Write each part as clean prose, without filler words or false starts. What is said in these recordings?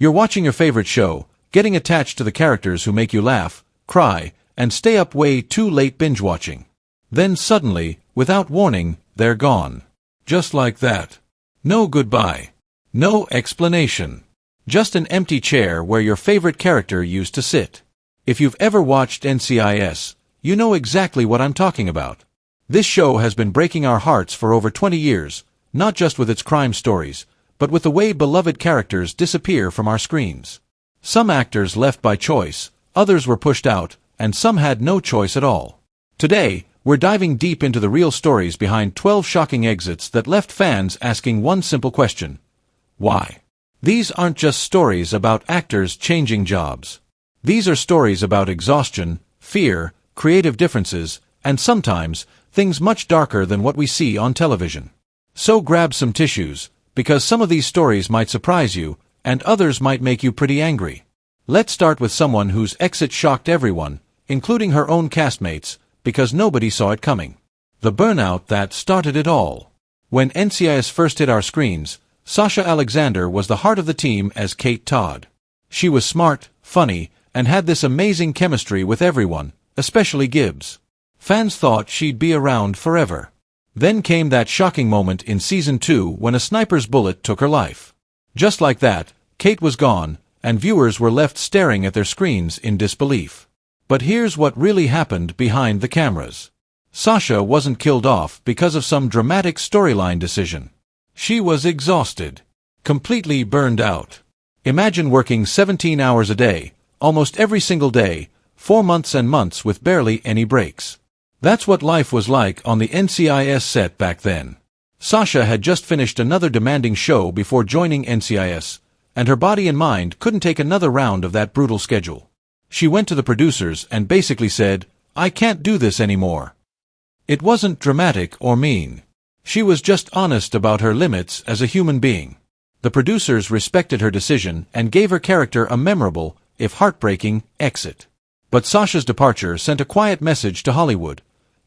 You're watching your favorite show, getting attached to the characters who make you laugh, cry, and stay up way too late binge-watching. Then suddenly, without warning, they're gone. Just like that. No goodbye. No explanation. Just an empty chair where your favorite character used to sit. If you've ever watched NCIS, you know exactly what I'm talking about. This show has been breaking our hearts for over 20 years, not just with its crime stories, but with the way beloved characters disappear from our screens. Some actors left by choice, others were pushed out, and some had no choice at all. Today, we're diving deep into the real stories behind 12 shocking exits that left fans asking one simple question. Why? These aren't just stories about actors changing jobs. These are stories about exhaustion, fear, creative differences, and sometimes, things much darker than what we see on television. So grab some tissues, because some of these stories might surprise you, and others might make you pretty angry. Let's start with someone whose exit shocked everyone, including her own castmates, because nobody saw it coming. The burnout that started it all. When NCIS first hit our screens, Sasha Alexander was the heart of the team as Kate Todd. She was smart, funny, and had this amazing chemistry with everyone, especially Gibbs. Fans thought she'd be around forever. Then came that shocking moment in Season 2 when a sniper's bullet took her life. Just like that, Kate was gone, and viewers were left staring at their screens in disbelief. But here's what really happened behind the cameras. Sasha wasn't killed off because of some dramatic storyline decision. She was exhausted. Completely burned out. Imagine working 17 hours a day, almost every single day, 4 months and months with barely any breaks. That's what life was like on the NCIS set back then. Sasha had just finished another demanding show before joining NCIS, and her body and mind couldn't take another round of that brutal schedule. She went to the producers and basically said, "I can't do this anymore." It wasn't dramatic or mean. She was just honest about her limits as a human being. The producers respected her decision and gave her character a memorable, if heartbreaking, exit. But Sasha's departure sent a quiet message to Hollywood.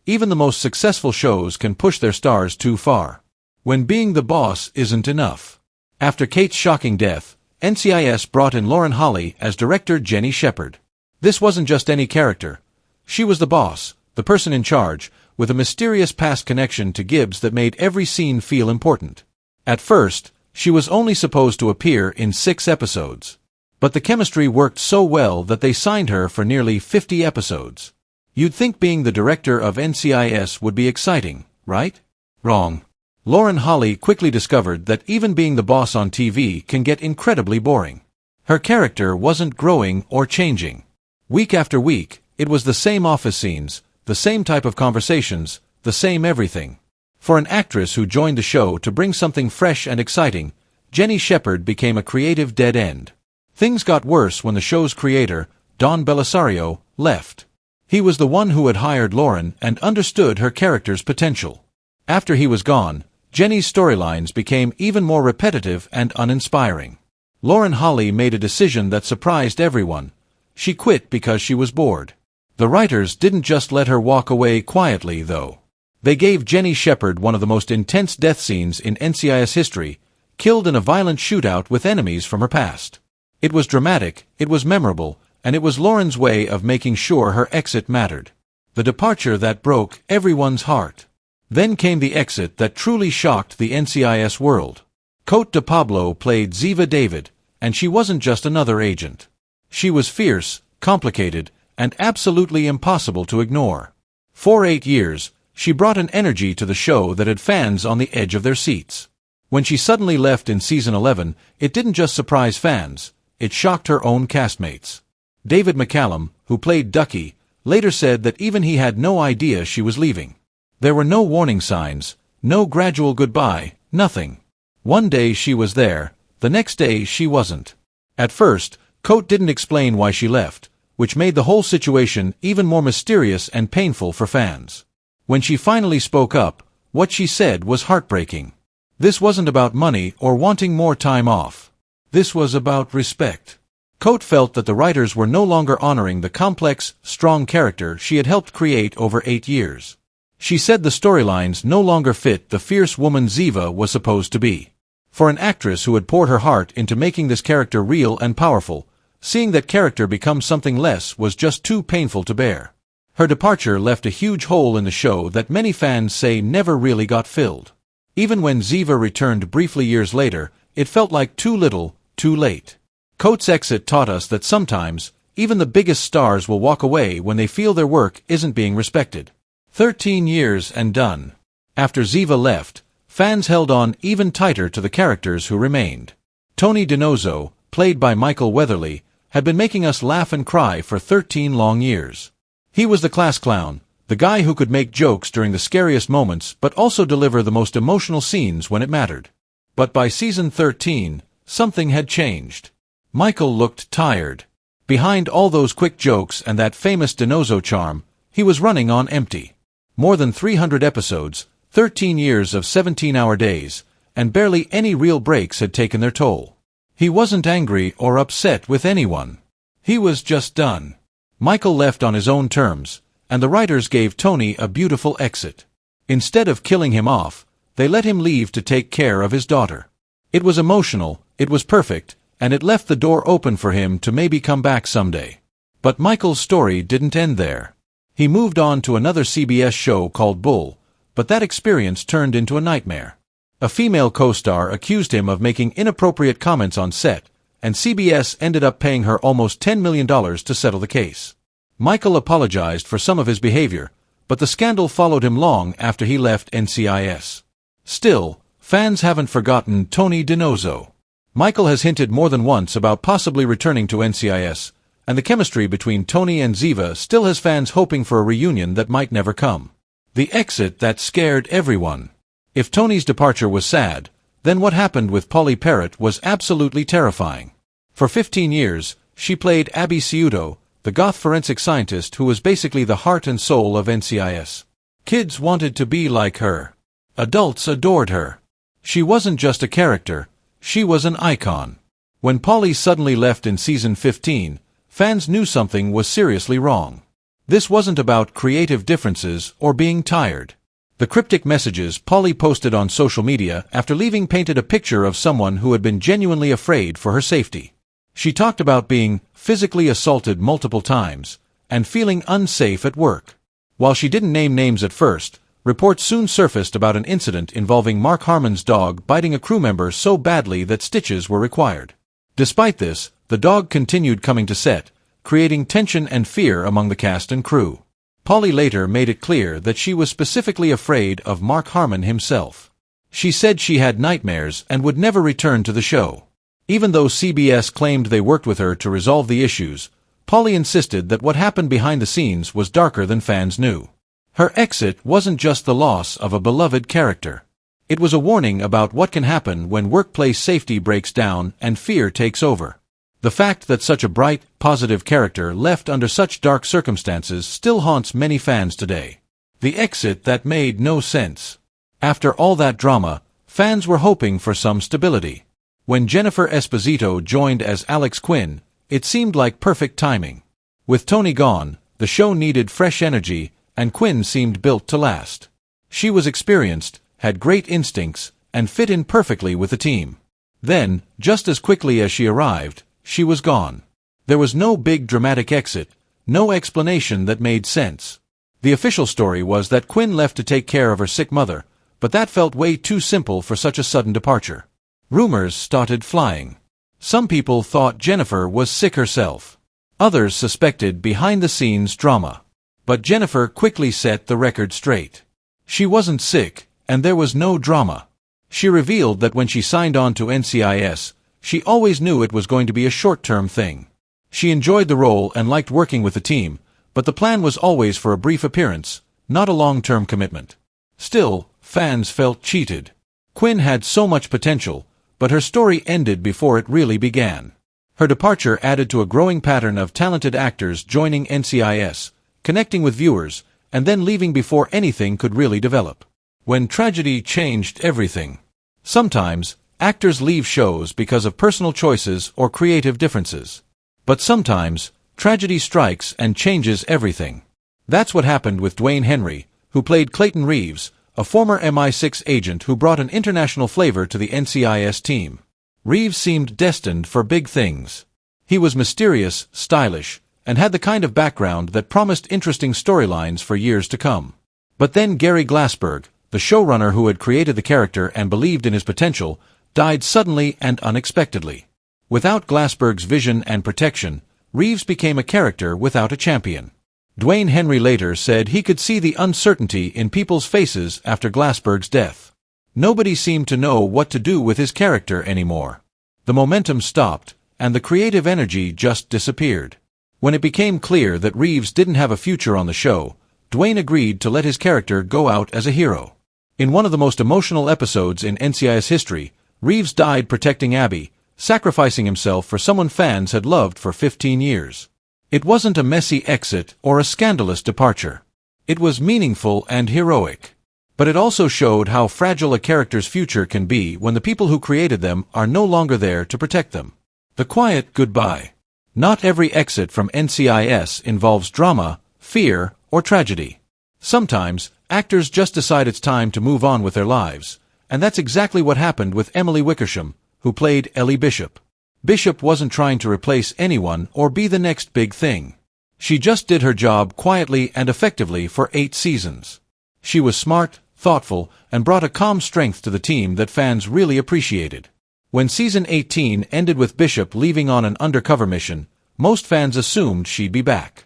Even the most successful shows can push their stars too far. When being the boss isn't enough. After Kate's shocking death, NCIS brought in Lauren Holly as director Jenny Shepard. This wasn't just any character. She was the boss, the person in charge, with a mysterious past connection to Gibbs that made every scene feel important. At first, she was only supposed to appear in 6 episodes. But the chemistry worked so well that they signed her for nearly 50 episodes. You'd think being the director of NCIS would be exciting, right? Wrong. Lauren Holly quickly discovered that even being the boss on TV can get incredibly boring. Her character wasn't growing or changing. Week after week, it was the same office scenes, the same type of conversations, the same everything. For an actress who joined the show to bring something fresh and exciting, Jenny Shepard became a creative dead end. Things got worse when the show's creator, Don Belisario, left. He was the one who had hired Lauren and understood her character's potential. After he was gone, Jenny's storylines became even more repetitive and uninspiring. Lauren Holly made a decision that surprised everyone. She quit because she was bored. The writers didn't just let her walk away quietly, though. They gave Jenny Shepard one of the most intense death scenes in NCIS history, killed in a violent shootout with enemies from her past. It was dramatic, it was memorable, and it was Lauren's way of making sure her exit mattered. The departure that broke everyone's heart. Then came the exit that truly shocked the NCIS world. Cote de Pablo played Ziva David, and she wasn't just another agent. She was fierce, complicated, and absolutely impossible to ignore. For 8 years, she brought an energy to the show that had fans on the edge of their seats. When she suddenly left in Season 11, it didn't just surprise fans, it shocked her own castmates. David McCallum, who played Ducky, later said that even he had no idea she was leaving. There were no warning signs, no gradual goodbye, nothing. One day she was there, the next day she wasn't. At first, Cote didn't explain why she left, which made the whole situation even more mysterious and painful for fans. When she finally spoke up, what she said was heartbreaking. This wasn't about money or wanting more time off. This was about respect. Cote felt that the writers were no longer honoring the complex, strong character she had helped create over 8 years. She said the storylines no longer fit the fierce woman Ziva was supposed to be. For an actress who had poured her heart into making this character real and powerful, seeing that character become something less was just too painful to bear. Her departure left a huge hole in the show that many fans say never really got filled. Even when Ziva returned briefly years later, it felt like too little, too late. Coates' exit taught us that sometimes, even the biggest stars will walk away when they feel their work isn't being respected. 13 years and done. After Ziva left, fans held on even tighter to the characters who remained. Tony DiNozzo, played by Michael Weatherly, had been making us laugh and cry for 13 long years. He was the class clown, the guy who could make jokes during the scariest moments but also deliver the most emotional scenes when it mattered. But by season 13, something had changed. Michael looked tired. Behind all those quick jokes and that famous DiNozzo charm, he was running on empty. More than 300 episodes, 13 years of 17-hour days, and barely any real breaks had taken their toll. He wasn't angry or upset with anyone. He was just done. Michael left on his own terms, and the writers gave Tony a beautiful exit. Instead of killing him off, they let him leave to take care of his daughter. It was emotional, it was perfect, and it left the door open for him to maybe come back someday. But Michael's story didn't end there. He moved on to another CBS show called Bull, but that experience turned into a nightmare. A female co-star accused him of making inappropriate comments on set, and CBS ended up paying her almost $10 million to settle the case. Michael apologized for some of his behavior, but the scandal followed him long after he left NCIS. Still, fans haven't forgotten Tony DiNozzo. Michael has hinted more than once about possibly returning to NCIS, and the chemistry between Tony and Ziva still has fans hoping for a reunion that might never come. The exit that scared everyone. If Tony's departure was sad, then what happened with Polly Parrott was absolutely terrifying. For 15 years, she played Abby Ciuto, the goth forensic scientist who was basically the heart and soul of NCIS. Kids wanted to be like her. Adults adored her. She wasn't just a character, she was an icon. When Polly suddenly left in season 15, fans knew something was seriously wrong. This wasn't about creative differences or being tired. The cryptic messages Polly posted on social media after leaving painted a picture of someone who had been genuinely afraid for her safety. She talked about being physically assaulted multiple times and feeling unsafe at work. While she didn't name names at first, reports soon surfaced about an incident involving Mark Harmon's dog biting a crew member so badly that stitches were required. Despite this, the dog continued coming to set, creating tension and fear among the cast and crew. Polly later made it clear that she was specifically afraid of Mark Harmon himself. She said she had nightmares and would never return to the show. Even though CBS claimed they worked with her to resolve the issues, Polly insisted that what happened behind the scenes was darker than fans knew. Her exit wasn't just the loss of a beloved character. It was a warning about what can happen when workplace safety breaks down and fear takes over. The fact that such a bright, positive character left under such dark circumstances still haunts many fans today. The exit that made no sense. After all that drama, fans were hoping for some stability. When Jennifer Esposito joined as Alex Quinn, it seemed like perfect timing. With Tony gone, the show needed fresh energy, and Quinn seemed built to last. She was experienced, had great instincts, and fit in perfectly with the team. Then, just as quickly as she arrived, she was gone. There was no big dramatic exit, no explanation that made sense. The official story was that Quinn left to take care of her sick mother, but that felt way too simple for such a sudden departure. Rumors started flying. Some people thought Jennifer was sick herself. Others suspected behind-the-scenes drama. But Jennifer quickly set the record straight. She wasn't sick, and there was no drama. She revealed that when she signed on to NCIS, she always knew it was going to be a short-term thing. She enjoyed the role and liked working with the team, but the plan was always for a brief appearance, not a long-term commitment. Still, fans felt cheated. Quinn had so much potential, but her story ended before it really began. Her departure added to a growing pattern of talented actors joining NCIS, connecting with viewers, and then leaving before anything could really develop. When tragedy changed everything. Sometimes, actors leave shows because of personal choices or creative differences. But sometimes, tragedy strikes and changes everything. That's what happened with Dwayne Henry, who played Clayton Reeves, a former MI6 agent who brought an international flavor to the NCIS team. Reeves seemed destined for big things. He was mysterious, stylish, and had the kind of background that promised interesting storylines for years to come. But then Gary Glassberg, the showrunner who had created the character and believed in his potential, died suddenly and unexpectedly. Without Glassberg's vision and protection, Reeves became a character without a champion. Dwayne Henry later said he could see the uncertainty in people's faces after Glassberg's death. Nobody seemed to know what to do with his character anymore. The momentum stopped, and the creative energy just disappeared. When it became clear that Reeves didn't have a future on the show, Dwayne agreed to let his character go out as a hero. In one of the most emotional episodes in NCIS history, Reeves died protecting Abby, sacrificing himself for someone fans had loved for 15 years. It wasn't a messy exit or a scandalous departure. It was meaningful and heroic. But it also showed how fragile a character's future can be when the people who created them are no longer there to protect them. The quiet goodbye. Not every exit from NCIS involves drama, fear, or tragedy. Sometimes, actors just decide it's time to move on with their lives, and that's exactly what happened with Emily Wickersham, who played Ellie Bishop. Bishop wasn't trying to replace anyone or be the next big thing. She just did her job quietly and effectively for 8 seasons. She was smart, thoughtful, and brought a calm strength to the team that fans really appreciated. When season 18 ended with Bishop leaving on an undercover mission, most fans assumed she'd be back.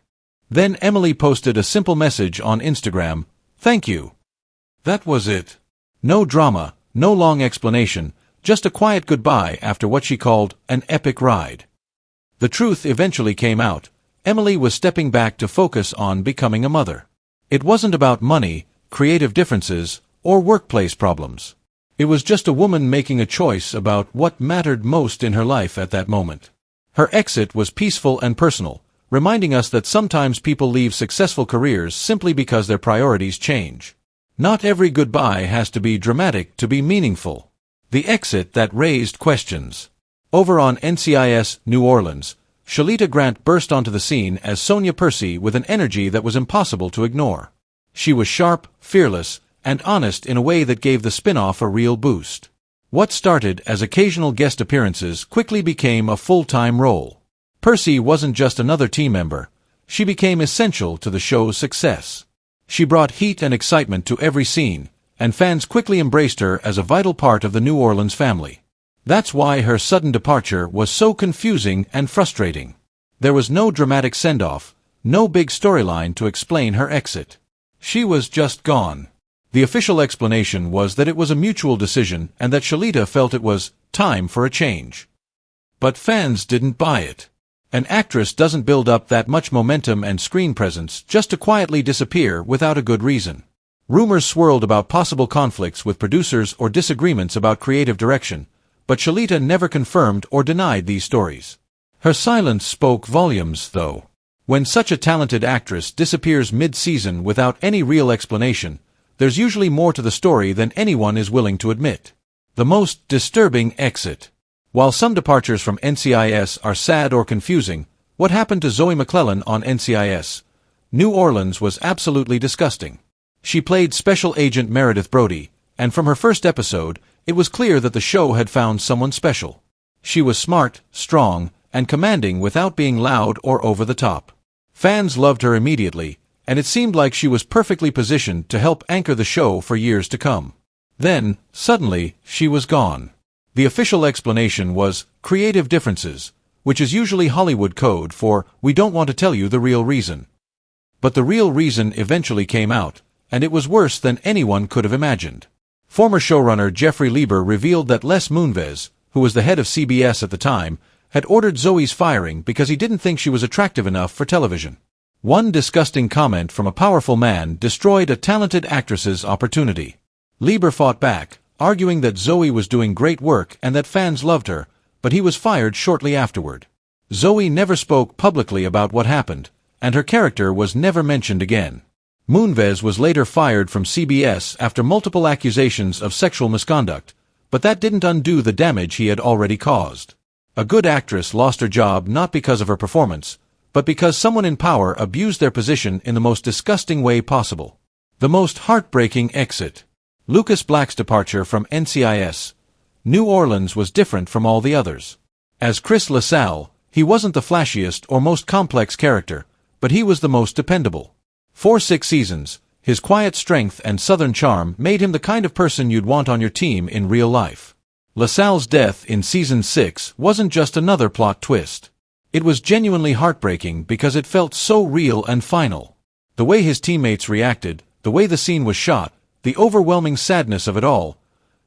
Then Emily posted a simple message on Instagram, "Thank you." That was it. No drama, no long explanation, just a quiet goodbye after what she called an epic ride. The truth eventually came out. Emily was stepping back to focus on becoming a mother. It wasn't about money, creative differences, or workplace problems. It was just a woman making a choice about what mattered most in her life at that moment. Her exit was peaceful and personal, reminding us that sometimes people leave successful careers simply because their priorities change. Not every goodbye has to be dramatic to be meaningful. The exit that raised questions. Over on NCIS New Orleans, Shalita Grant burst onto the scene as Sonia Percy with an energy that was impossible to ignore. She was sharp, fearless, and honest in a way that gave the spin-off a real boost. What started as occasional guest appearances quickly became a full-time role. Percy wasn't just another team member. She became essential to the show's success. She brought heat and excitement to every scene, and fans quickly embraced her as a vital part of the New Orleans family. That's why her sudden departure was so confusing and frustrating. There was no dramatic send-off, no big storyline to explain her exit. She was just gone. The official explanation was that it was a mutual decision and that Shalita felt it was time for a change. But fans didn't buy it. An actress doesn't build up that much momentum and screen presence just to quietly disappear without a good reason. Rumors swirled about possible conflicts with producers or disagreements about creative direction, but Shalita never confirmed or denied these stories. Her silence spoke volumes, though. When such a talented actress disappears mid-season without any real explanation, there's usually more to the story than anyone is willing to admit. The most disturbing exit. While some departures from NCIS are sad or confusing, what happened to Zoe McClellan on NCIS New Orleans was absolutely disgusting. She played Special Agent Meredith Brody, and from her first episode, it was clear that the show had found someone special. She was smart, strong, and commanding without being loud or over the top. Fans loved her immediately, and it seemed like she was perfectly positioned to help anchor the show for years to come. Then, suddenly, she was gone. The official explanation was creative differences, which is usually Hollywood code for "we don't want to tell you the real reason." But the real reason eventually came out, and it was worse than anyone could have imagined. Former showrunner Jeffrey Lieber revealed that Les Moonves, who was the head of CBS at the time, had ordered Zoe's firing because he didn't think she was attractive enough for television. One disgusting comment from a powerful man destroyed a talented actress's opportunity. Lieber fought back, arguing that Zoe was doing great work and that fans loved her, but he was fired shortly afterward. Zoe never spoke publicly about what happened, and her character was never mentioned again. Moonves was later fired from CBS after multiple accusations of sexual misconduct, but that didn't undo the damage he had already caused. A good actress lost her job not because of her performance, but because someone in power abused their position in the most disgusting way possible. The most heartbreaking exit. Lucas Black's departure from NCIS. New Orleans was different from all the others. As Chris LaSalle, he wasn't the flashiest or most complex character, but he was the most dependable. For 6 seasons, his quiet strength and southern charm made him the kind of person you'd want on your team in real life. LaSalle's death in Season 6 wasn't just another plot twist. It was genuinely heartbreaking because it felt so real and final. The way his teammates reacted, the way the scene was shot, the overwhelming sadness of it all,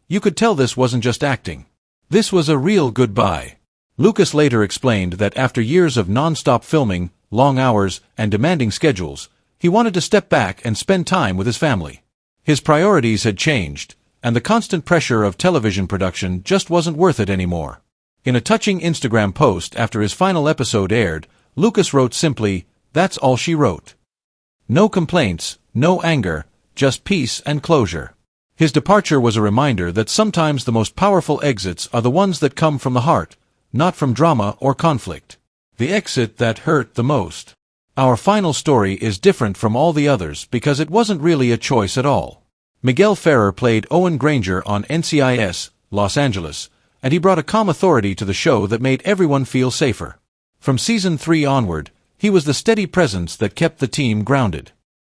you could tell this wasn't just acting. This was a real goodbye. Lucas later explained that after years of non-stop filming, long hours, and demanding schedules, he wanted to step back and spend time with his family. His priorities had changed, and the constant pressure of television production just wasn't worth it anymore. In a touching Instagram post after his final episode aired, Lucas wrote simply, "That's all she wrote. No complaints, no anger, just peace and closure." His departure was a reminder that sometimes the most powerful exits are the ones that come from the heart, not from drama or conflict. The exit that hurt the most. Our final story is different from all the others because it wasn't really a choice at all. Miguel Ferrer played Owen Granger on NCIS, Los Angeles, and he brought a calm authority to the show that made everyone feel safer. From Season 3 onward, he was the steady presence that kept the team grounded.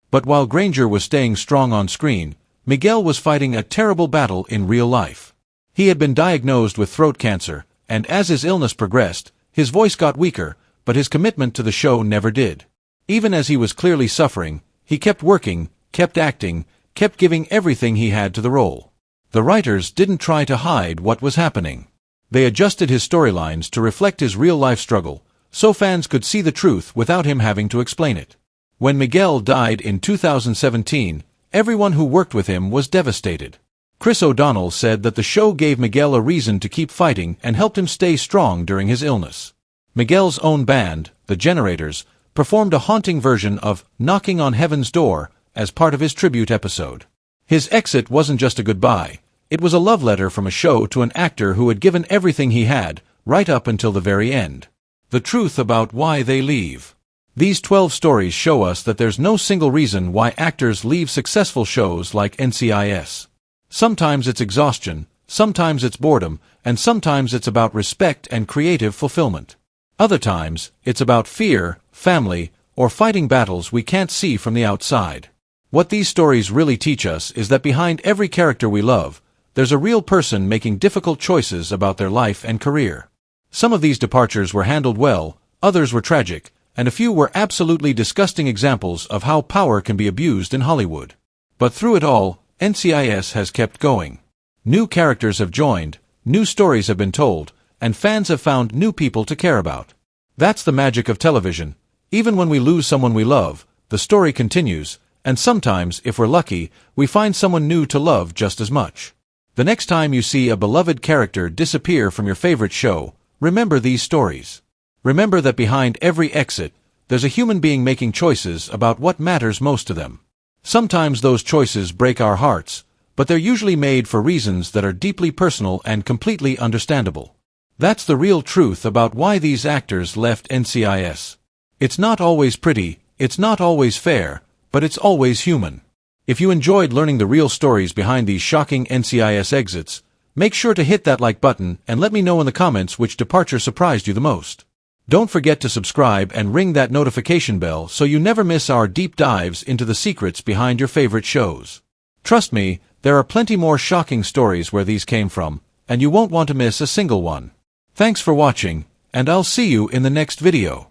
But while Granger was staying strong on screen, Miguel was fighting a terrible battle in real life. He had been diagnosed with throat cancer, and as his illness progressed, his voice got weaker, but his commitment to the show never did. Even as he was clearly suffering, he kept working, kept acting, kept giving everything he had to the role. The writers didn't try to hide what was happening. They adjusted his storylines to reflect his real-life struggle, so fans could see the truth without him having to explain it. When Miguel died in 2017, everyone who worked with him was devastated. Chris O'Donnell said that the show gave Miguel a reason to keep fighting and helped him stay strong during his illness. Miguel's own band, the Generators, performed a haunting version of "Knocking on Heaven's Door" as part of his tribute episode. His exit wasn't just a goodbye, it was a love letter from a show to an actor who had given everything he had, right up until the very end. The truth about why they leave. These 12 stories show us that there's no single reason why actors leave successful shows like NCIS. Sometimes it's exhaustion, sometimes it's boredom, and sometimes it's about respect and creative fulfillment. Other times, it's about fear, family, or fighting battles we can't see from the outside. What these stories really teach us is that behind every character we love, there's a real person making difficult choices about their life and career. Some of these departures were handled well, others were tragic, and a few were absolutely disgusting examples of how power can be abused in Hollywood. But through it all, NCIS has kept going. New characters have joined, new stories have been told, and fans have found new people to care about. That's the magic of television. Even when we lose someone we love, the story continues, and sometimes, if we're lucky, we find someone new to love just as much. The next time you see a beloved character disappear from your favorite show, remember these stories. Remember that behind every exit, there's a human being making choices about what matters most to them. Sometimes those choices break our hearts, but they're usually made for reasons that are deeply personal and completely understandable. That's the real truth about why these actors left NCIS. It's not always pretty, it's not always fair, but it's always human. If you enjoyed learning the real stories behind these shocking NCIS exits, make sure to hit that like button and let me know in the comments which departure surprised you the most. Don't forget to subscribe and ring that notification bell so you never miss our deep dives into the secrets behind your favorite shows. Trust me, there are plenty more shocking stories where these came from, and you won't want to miss a single one. Thanks for watching, and I'll see you in the next video.